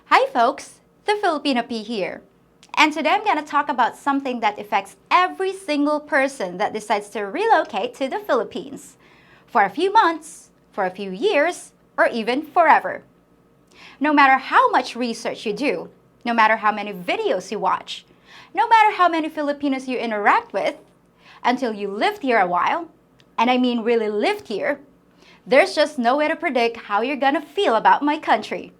Hi folks, the Filipino P here. And today I'm going to talk about something that affects every single person that decides to relocate to the Philippines. For a few months, for a few years, or even forever. No matter how much research you do, no matter how many videos you watch, no matter how many Filipinos you interact with, until you lived here a while, and I mean really lived here, there's just no way to predict how you're gonna feel about my country.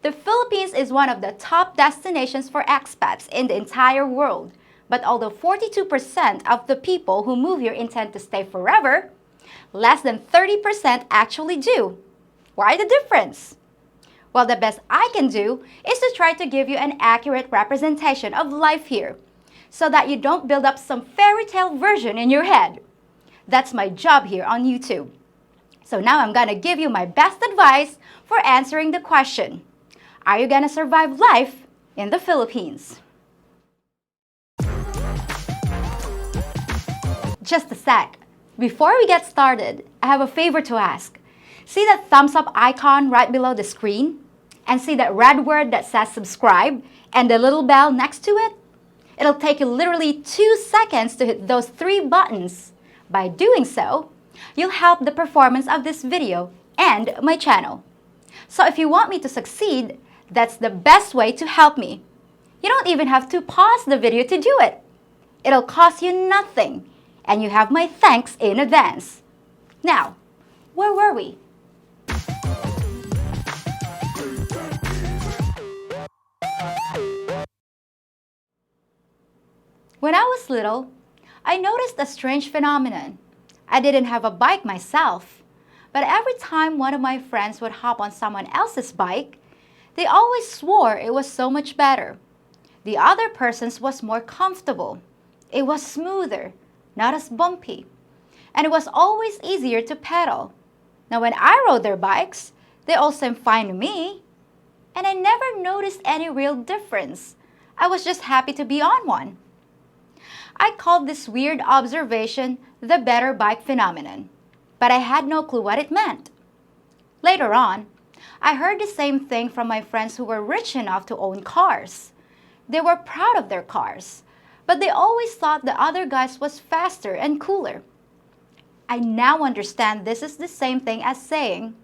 The Philippines is one of the top destinations for expats in the entire world. But although 42% of the people who move here intend to stay forever, less than 30% actually do. Why the difference? Well, the best I can do is to try to give you an accurate representation of life here, so that you don't build up some fairy tale version in your head. That's my job here on YouTube. So now I'm gonna give you my best advice for answering the question, are you gonna survive life in the Philippines? Just a sec. Before we get started, I have a favor to ask. See that thumbs up icon right below the screen? And see that red word that says subscribe and the little bell next to it? It'll take you literally 2 seconds to hit those 3 buttons. By doing so, you'll help the performance of this video and my channel. So if you want me to succeed, that's the best way to help me. You don't even have to pause the video to do it. It'll cost you nothing, and you have my thanks in advance. Now, where were we? When I was little, I noticed a strange phenomenon. I didn't have a bike myself, but every time one of my friends would hop on someone else's bike, they always swore it was so much better. The other person's was more comfortable. It was smoother, not as bumpy, and it was always easier to pedal. Now when I rode their bikes, they all seemed fine to me, and I never noticed any real difference. I was just happy to be on one. I called this weird observation the better bike phenomenon, but I had no clue what it meant. Later on, I heard the same thing from my friends who were rich enough to own cars. They were proud of their cars, but they always thought the other guy's was faster and cooler. I now understand this is the same thing as saying,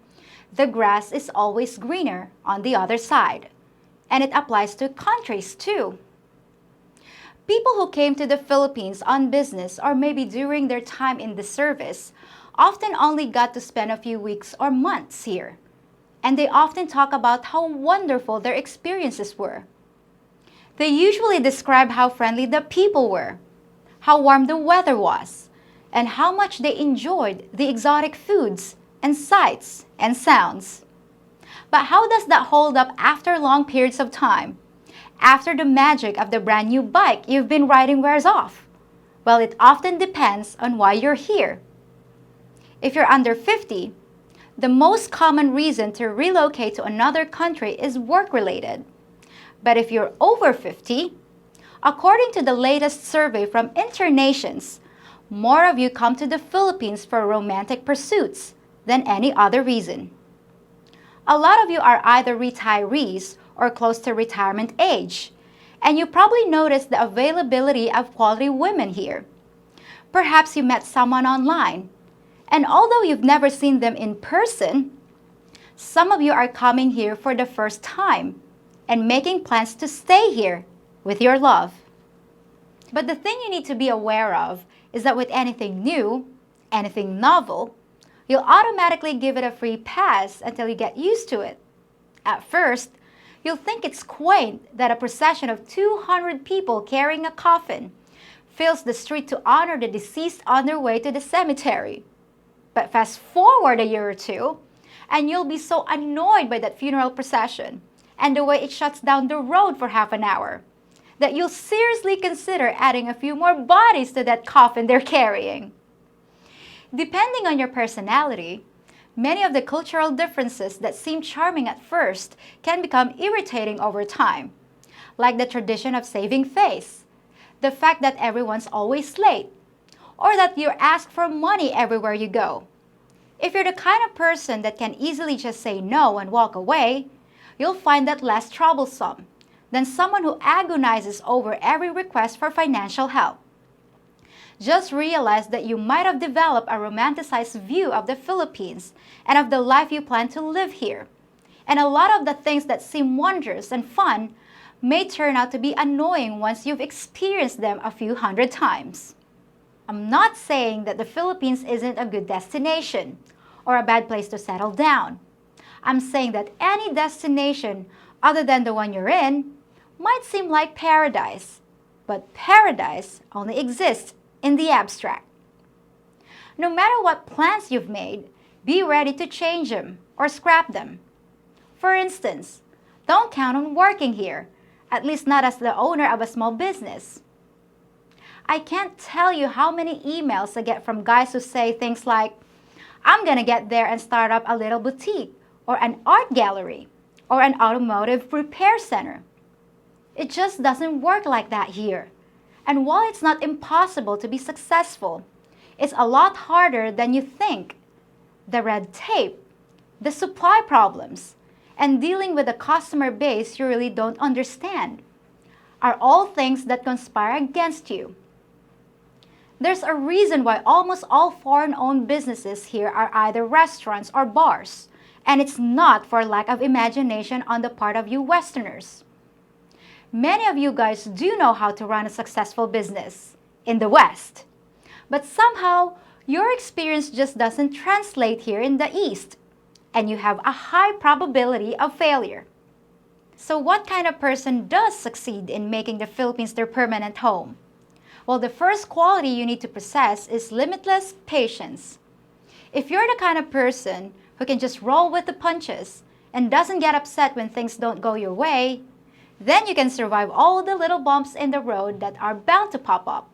the grass is always greener on the other side, and it applies to countries too. People who came to the Philippines on business or maybe during their time in the service often only got to spend a few weeks or months here. And they often talk about how wonderful their experiences were. They usually describe how friendly the people were, how warm the weather was, and how much they enjoyed the exotic foods and sights and sounds. But how does that hold up after long periods of time? After the magic of the brand new bike you've been riding wears off? Well, it often depends on why you're here. If you're under 50, the most common reason to relocate to another country is work-related. But if you're over 50, according to the latest survey from Internations, more of you come to the Philippines for romantic pursuits than any other reason. A lot of you are either retirees or close to retirement age, and you probably noticed the availability of quality women here. Perhaps you met someone online, and although you've never seen them in person, some of you are coming here for the first time and making plans to stay here with your love. But the thing you need to be aware of is that with anything new, anything novel, you'll automatically give it a free pass until you get used to it. At first, you'll think it's quaint that a procession of 200 people carrying a coffin fills the street to honor the deceased on their way to the cemetery. But fast forward a year or two, and you'll be so annoyed by that funeral procession and the way it shuts down the road for half an hour that you'll seriously consider adding a few more bodies to that coffin they're carrying. Depending on your personality, many of the cultural differences that seem charming at first can become irritating over time, like the tradition of saving face, the fact that everyone's always late, or that you're asked for money everywhere you go. If you're the kind of person that can easily just say no and walk away, you'll find that less troublesome than someone who agonizes over every request for financial help. Just realize that you might have developed a romanticized view of the Philippines and of the life you plan to live here. And a lot of the things that seem wondrous and fun may turn out to be annoying once you've experienced them a few hundred times. I'm not saying that the Philippines isn't a good destination or a bad place to settle down. I'm saying that any destination other than the one you're in might seem like paradise, but paradise only exists in the abstract. No matter what plans you've made, be ready to change them or scrap them. For instance, don't count on working here, at least not as the owner of a small business. I can't tell you how many emails I get from guys who say things like, I'm gonna get there and start up a little boutique, or an art gallery, or an automotive repair center. It just doesn't work like that here. And while it's not impossible to be successful, it's a lot harder than you think. The red tape, the supply problems, and dealing with a customer base you really don't understand are all things that conspire against you. There's a reason why almost all foreign-owned businesses here are either restaurants or bars, and it's not for lack of imagination on the part of you Westerners. Many of you guys do know how to run a successful business in the West, but somehow your experience just doesn't translate here in the East, and you have a high probability of failure. So what kind of person does succeed in making the Philippines their permanent home? Well, the first quality you need to possess is limitless patience. If you're the kind of person who can just roll with the punches and doesn't get upset when things don't go your way, then you can survive all the little bumps in the road that are bound to pop up.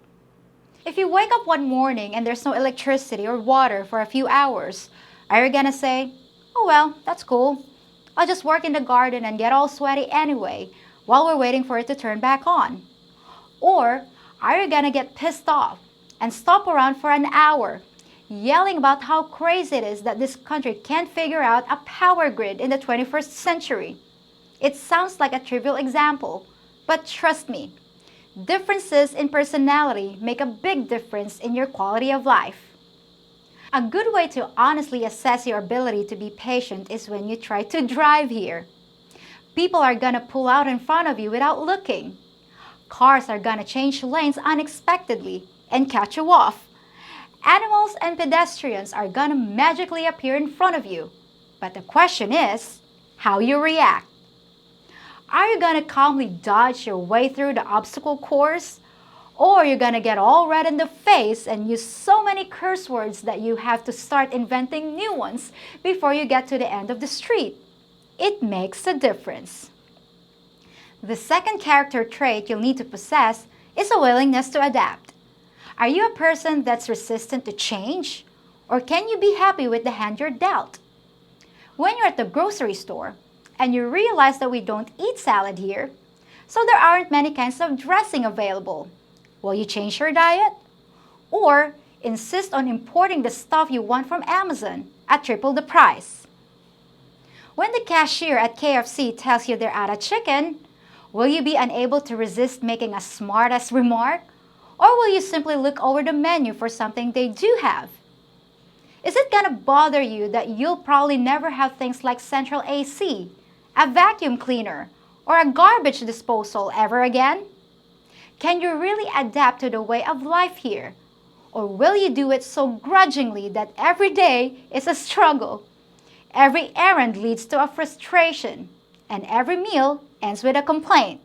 If you wake up one morning and there's no electricity or water for a few hours, are you gonna say, oh well, that's cool. I'll just work in the garden and get all sweaty anyway while we're waiting for it to turn back on? Or are you gonna get pissed off and stop around for an hour yelling about how crazy it is that this country can't figure out a power grid in the 21st century? It sounds like a trivial example, but trust me, differences in personality make a big difference in your quality of life. A good way to honestly assess your ability to be patient is when you try to drive here. People are gonna pull out in front of you without looking. Cars are gonna change lanes unexpectedly and cut you off. Animals and pedestrians are gonna magically appear in front of you. But the question is, how you react. Are you gonna calmly dodge your way through the obstacle course? Or you're gonna get all red in the face and use so many curse words that you have to start inventing new ones before you get to the end of the street? It makes a difference. The second character trait you'll need to possess is a willingness to adapt. Are you a person that's resistant to change? Or can you be happy with the hand you're dealt? When you're at the grocery store and you realize that we don't eat salad here, so there aren't many kinds of dressing available, will you change your diet? Or insist on importing the stuff you want from Amazon at triple the price? When the cashier at KFC tells you they're out of chicken, will you be unable to resist making a smart-ass remark? Or will you simply look over the menu for something they do have? Is it gonna bother you that you'll probably never have things like central AC, a vacuum cleaner, or a garbage disposal ever again? Can you really adapt to the way of life here? Or will you do it so grudgingly that every day is a struggle? Every errand leads to a frustration, and every meal ends with a complaint.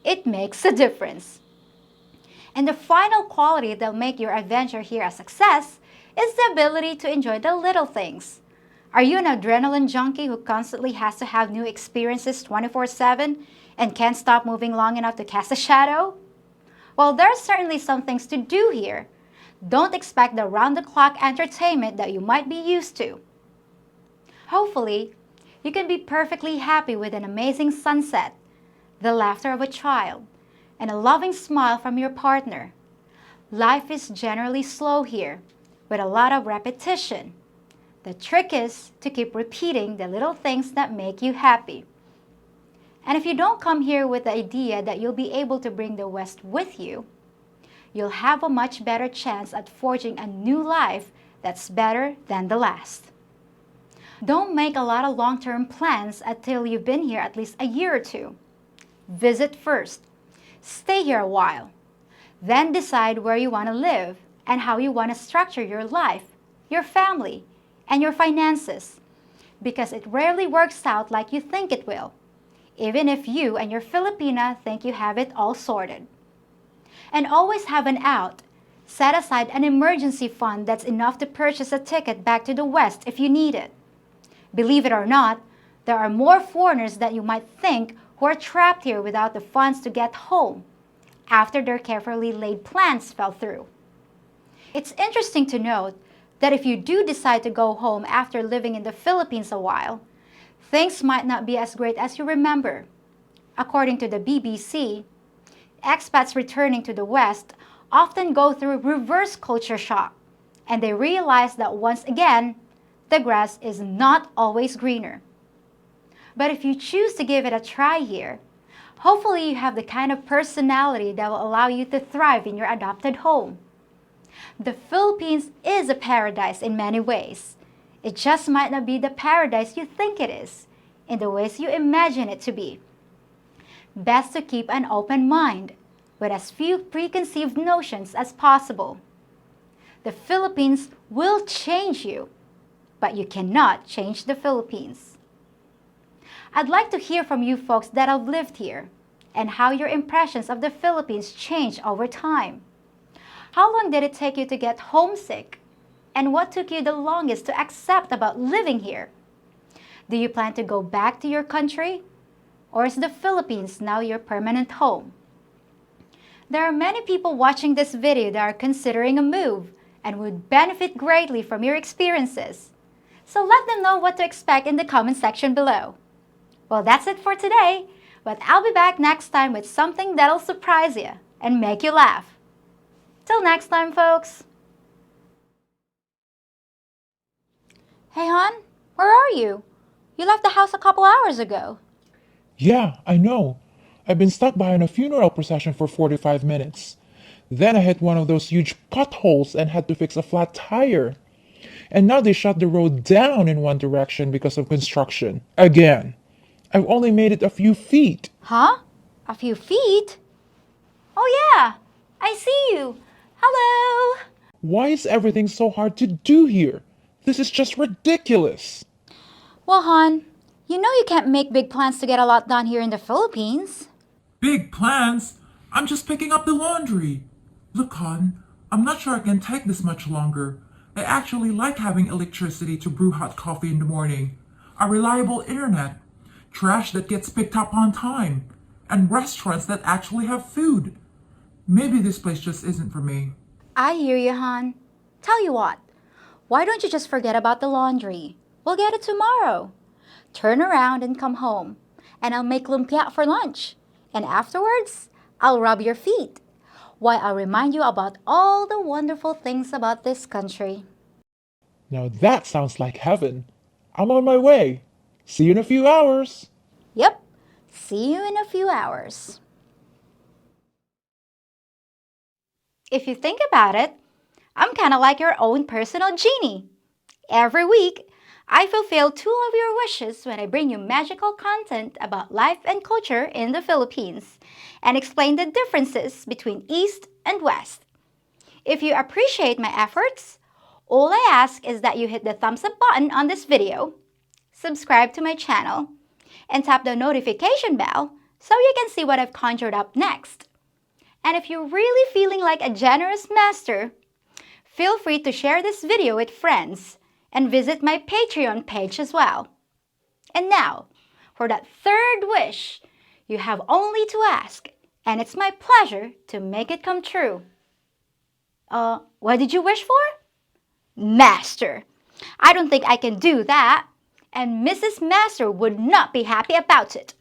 It makes a difference. And the final quality that'll make your adventure here a success is the ability to enjoy the little things. Are you an adrenaline junkie who constantly has to have new experiences 24/7 and can't stop moving long enough to cast a shadow? Well, there's certainly some things to do here. Don't expect the round-the-clock entertainment that you might be used to. Hopefully, you can be perfectly happy with an amazing sunset, the laughter of a child, and a loving smile from your partner. Life is generally slow here, with a lot of repetition. The trick is to keep repeating the little things that make you happy. And if you don't come here with the idea that you'll be able to bring the West with you, you'll have a much better chance at forging a new life that's better than the last. Don't make a lot of long-term plans until you've been here at least a year or two. Visit first. Stay here a while. Then decide where you want to live and how you want to structure your life, your family, and your finances. Because it rarely works out like you think it will, even if you and your Filipina think you have it all sorted. And always have an out. Set aside an emergency fund that's enough to purchase a ticket back to the West if you need it. Believe it or not, there are more foreigners than you might think who are trapped here without the funds to get home after their carefully laid plans fell through. It's interesting to note that if you do decide to go home after living in the Philippines a while, things might not be as great as you remember. According to the BBC, expats returning to the West often go through reverse culture shock, and they realize that once again, the grass is not always greener. But if you choose to give it a try here, hopefully you have the kind of personality that will allow you to thrive in your adopted home. The Philippines is a paradise in many ways. It just might not be the paradise you think it is, in the ways you imagine it to be. Best to keep an open mind, with as few preconceived notions as possible. The Philippines will change you, but you cannot change the Philippines. I'd like to hear from you folks that have lived here and how your impressions of the Philippines changed over time. How long did it take you to get homesick? And what took you the longest to accept about living here? Do you plan to go back to your country? Or is the Philippines now your permanent home? There are many people watching this video that are considering a move and would benefit greatly from your experiences. So let them know what to expect in the comment section below. Well, that's it for today, but I'll be back next time with something that'll surprise you and make you laugh. Till next time, folks. Hey, hon, where are you? You left the house a couple hours ago. Yeah, I know. I've been stuck behind a funeral procession for 45 minutes. Then I hit one of those huge potholes and had to fix a flat tire. And now they shut the road down in one direction because of construction. Again. I've only made it a few feet. Huh? A few feet? Oh yeah, I see you. Hello. Why is everything so hard to do here? This is just ridiculous. Well, hon, you know you can't make big plans to get a lot done here in the Philippines. Big plans? I'm just picking up the laundry. Look, hon, I'm not sure I can take this much longer. I actually like having electricity to brew hot coffee in the morning, a reliable internet, trash that gets picked up on time, and restaurants that actually have food. Maybe this place just isn't for me. I hear you, hon. Tell you what, why don't you just forget about the laundry? We'll get it tomorrow. Turn around and come home, and I'll make lumpia for lunch. And afterwards, I'll rub your feet, while I'll remind you about all the wonderful things about this country. Now that sounds like heaven. I'm on my way. See you in a few hours. Yep, see you in a few hours. If you think about it, I'm kind of like your own personal genie. Every week, I fulfill 2 of your wishes when I bring you magical content about life and culture in the Philippines and explain the differences between East and West. If you appreciate my efforts, all I ask is that you hit the thumbs up button on this video, subscribe to my channel, and tap the notification bell so you can see what I've conjured up next. And if you're really feeling like a generous master, feel free to share this video with friends and visit my Patreon page as well. And now, for that 3rd wish, you have only to ask, and it's my pleasure to make it come true. What did you wish for? Master. I don't think I can do that, and Mrs. Master would not be happy about it.